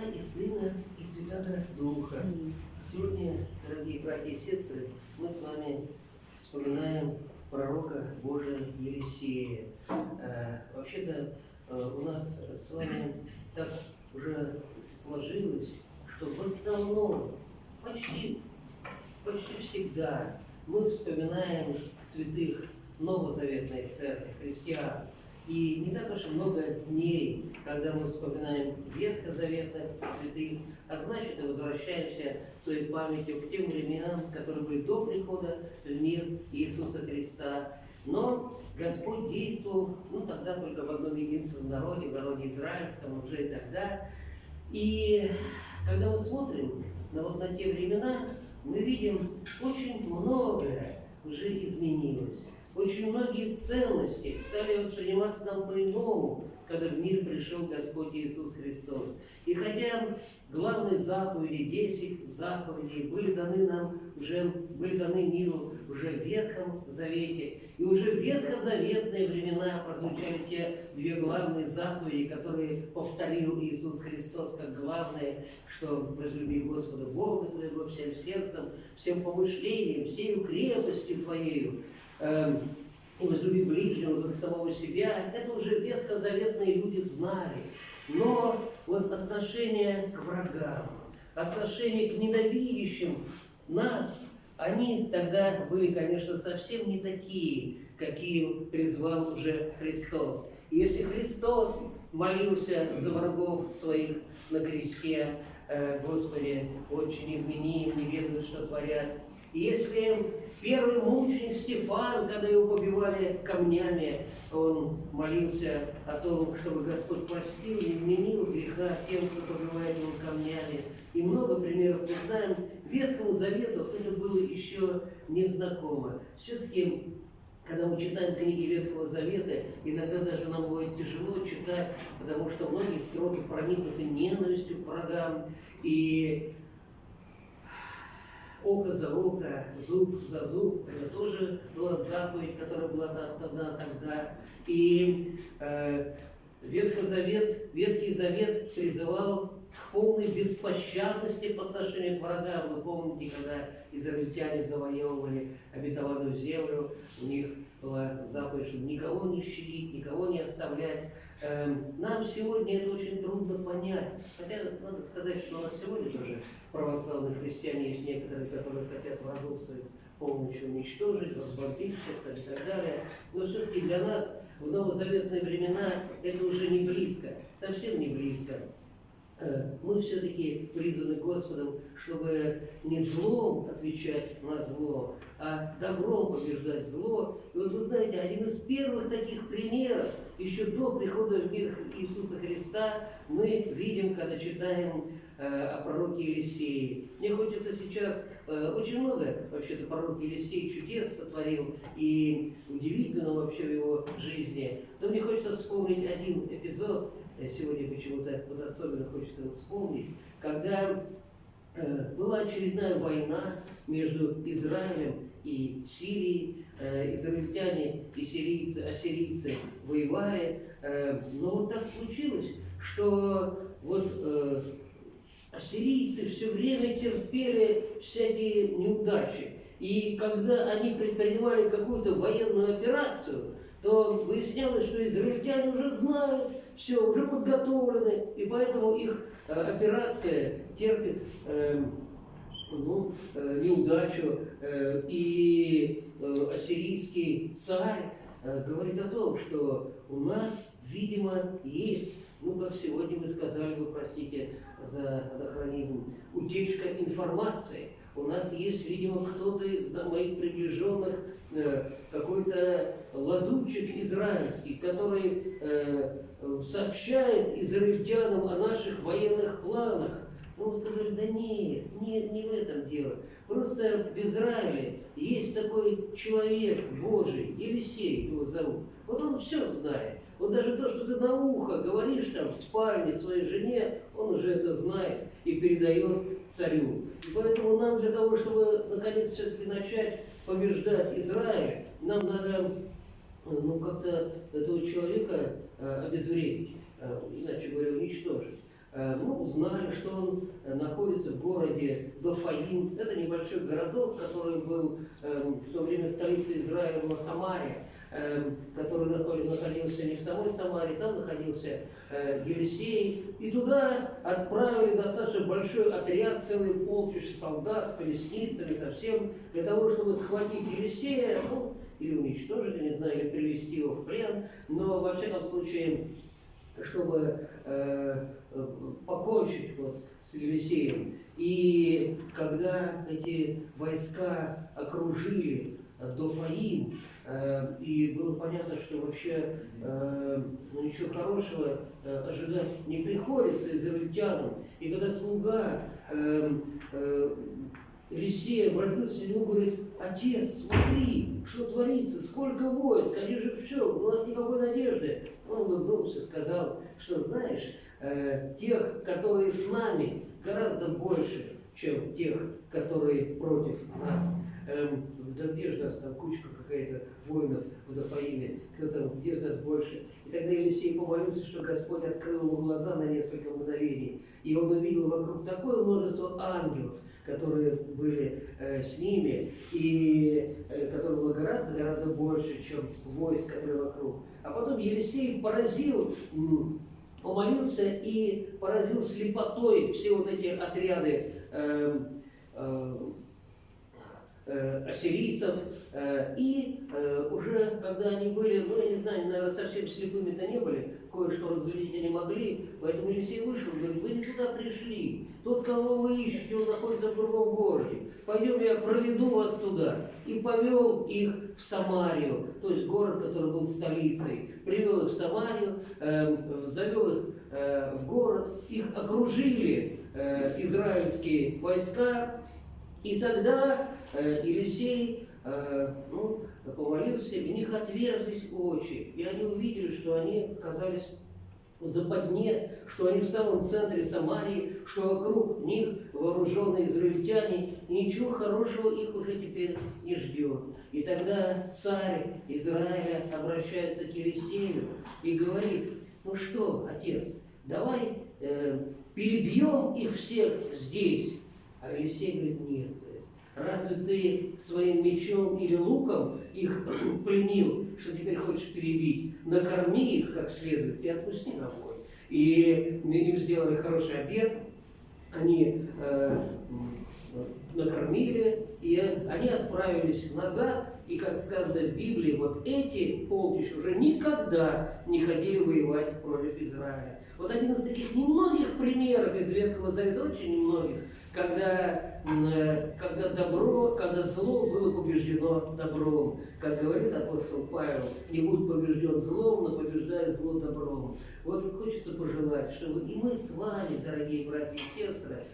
и Сына, и Святого Духа. Сегодня, дорогие братья и сестры, мы с вами вспоминаем пророка Божия Елисея. Вообще-то у нас с вами так уже сложилось, что в основном, почти всегда мы вспоминаем святых Новозаветной Церкви, христиан. И не так уж много дней, когда мы вспоминаем ветхозаветных святых, а значит, и возвращаемся своей памятью к тем временам, которые были до прихода в мир Иисуса Христа. Но Господь действовал, тогда только в одном единственном народе, в народе израильском, уже и тогда. И когда мы смотрим на те времена, мы видим, очень многое уже изменилось. Очень многие ценности стали восприниматься нам по-иному, когда в мир пришел Господь Иисус Христос. И хотя главные заповеди, 10 заповедей были даны миру уже в Ветхом Завете, и уже в ветхозаветные времена прозвучали те две главные заповеди, которые повторил Иисус Христос как главное, что возлюби Господа Бога твоего всем сердцем, всем помышлением, всею крепостью твоею, и возлюби ближнего как самого себя. Это уже ветхозаветные люди знали. Но вот отношение к врагам, отношение к ненавидящим нас, они тогда были, конечно, совсем не такие, какие призвал уже Христос. И если Христос молился за врагов своих на кресте: Господи, отче, не вмени им, не ведают, что творят. И если первый мученик Стефан, когда его побивали камнями, он молился о том, чтобы Господь простил и вменил греха тем, кто побивает его камнями. И много примеров мы знаем. Ветхому Завету это было еще незнакомо. Все-таки, когда мы читаем книги Ветхого Завета, иногда даже нам будет тяжело читать, потому что многие строки проникнуты ненавистью к врагам, и око за око, зуб за зуб, это тоже была заповедь, которая была дана тогда. И Ветхий Завет призывал к полной беспощадности по отношению к врагам. Вы помните, когда израильтяне завоевывали обетованную землю, у них была заповедь, чтобы никого не щадить, никого не оставлять. Нам сегодня это очень трудно понять. Хотя надо сказать, что у нас сегодня тоже православные христиане есть некоторые, которые хотят врагов своих полностью уничтожить, разбомбить и так далее. Но все-таки для нас в новозаветные времена это уже не близко, совсем не близко. Мы все-таки призваны Господом, чтобы не злом отвечать на зло, а добром побеждать зло. И вот вы знаете, один из первых таких примеров, еще до прихода в мир Иисуса Христа, мы видим, когда читаем о пророке Елисее. Мне хочется сейчас очень много, вообще-то, пророк Елисей чудес сотворил, и удивительного вообще в его жизни. Но мне хочется вспомнить один эпизод. Сегодня почему-то вот особенно хочется его вспомнить, когда была очередная война между Израилем и Сирией. Израильтяне и ассирийцы воевали. Но вот так случилось, что ассирийцы все время терпели всякие неудачи. И когда они предпринимали какую-то военную операцию, то выяснялось, что израильтяне уже знают, все, уже подготовлены, и поэтому их операция терпит неудачу. И ассирийский царь говорит о том, что у нас, видимо, есть, как сегодня мы сказали, вы простите за анахронизм, утечка информации. У нас есть, видимо, кто-то из моих приближенных, какой-то лазутчик израильский, который сообщает израильтянам о наших военных планах. Мы сказали: да нет, не в этом дело. Просто в Израиле есть такой человек Божий, Елисей его зовут. Вот он все знает. Вот даже то, что ты на ухо говоришь там в спальне своей жене, он уже это знает и передает царю. И поэтому нам для того, чтобы наконец все-таки начать побеждать Израиль, нам надо как-то этого человека обезвредить, иначе говоря, уничтожить. узнали, что он находится в городе Дофаим. Это небольшой городок, который был в то время столицей Израиля, была Самария, который находился не в самой Самаре, там находился Елисей. И туда отправили достаточно большой отряд, целый полчища солдат с колесницами, совсем, для того, чтобы схватить Елисея, или уничтожить, я не знаю, или привести его в плен. Но, во всяком случае, чтобы покончить с Елисеем. И когда эти войска окружили Дофаим, и было понятно, что вообще ничего хорошего ожидать не приходится израильтянам. И когда слуга Елисея обратился к нему, говорит: отец, смотри, что творится, сколько войск, они же все, у нас никакой надежды. Он улыбнулся и сказал, что знаешь, тех, которые с нами, гораздо больше, чем тех, которые против нас. Да где же нас там кучка какая-то воинов в Дофаиме, кто там, где-то больше. И тогда Елисей помолился, что Господь открыл ему глаза на несколько мгновений. И он увидел вокруг такое множество ангелов, которые были с ними, и которых было гораздо больше, чем войск, которые вокруг. А потом Елисей помолился и поразил слепотой все вот эти отряды ассирийцев, и уже когда они были, я не знаю, наверное, совсем слепыми-то не были, кое-что разглядеть они могли, поэтому Елисей вышел и говорит: вы не туда пришли, тот, кого вы ищете, он находится в другом городе, пойдем, я проведу вас туда. И повел их в Самарию, то есть город, который был столицей, привел их в Самарию, завел их в город, их окружили израильские войска. И тогда Елисей помолился, в них отверзлись очи, и они увидели, что они оказались в западне, что они в самом центре Самарии, что вокруг них вооруженные израильтяне, и ничего хорошего их уже теперь не ждет. И тогда царь Израиля обращается к Елисею и говорит: ну что, отец, давай перебьем их всех здесь. А Елисей говорит: нет, разве ты своим мечом или луком их пленил, что теперь хочешь перебить? Накорми их как следует и отпусти домой. И им сделали хороший обед, они накормили, и они отправились назад. И, как сказано в Библии, вот эти полчища уже никогда не ходили воевать против Израиля. Вот один из таких немногих примеров из Ветхого Завета, очень немногих, когда зло было побеждено добром. Как говорит апостол Павел: не будь побежден злом, но побеждай зло добром. Вот хочется пожелать, чтобы и мы с вами, дорогие братья и сестры,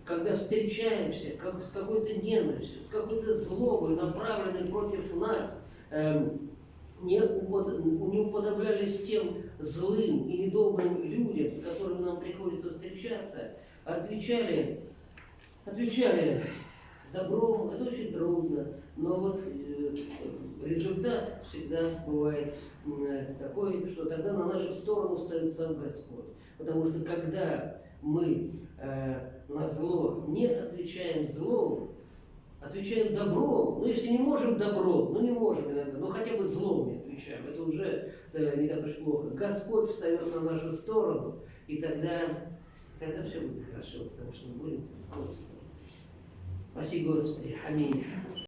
когда встречаемся с какой-то ненавистью, с какой-то злобой, направленной против нас, не уподоблялись тем злым и недобрым людям, с которыми нам приходится встречаться, отвечали добром. Это очень трудно, но вот результат всегда бывает такой, что тогда на нашу сторону встает сам Господь. Потому что когда мы на зло не отвечаем злом, отвечаем добром, если не можем добром, не можем иногда, но хотя бы злом не отвечаем, это уже не так уж плохо. Господь встает на нашу сторону, и тогда все будет хорошо, потому что мы будем с Господом. Спаси Господи. Аминь.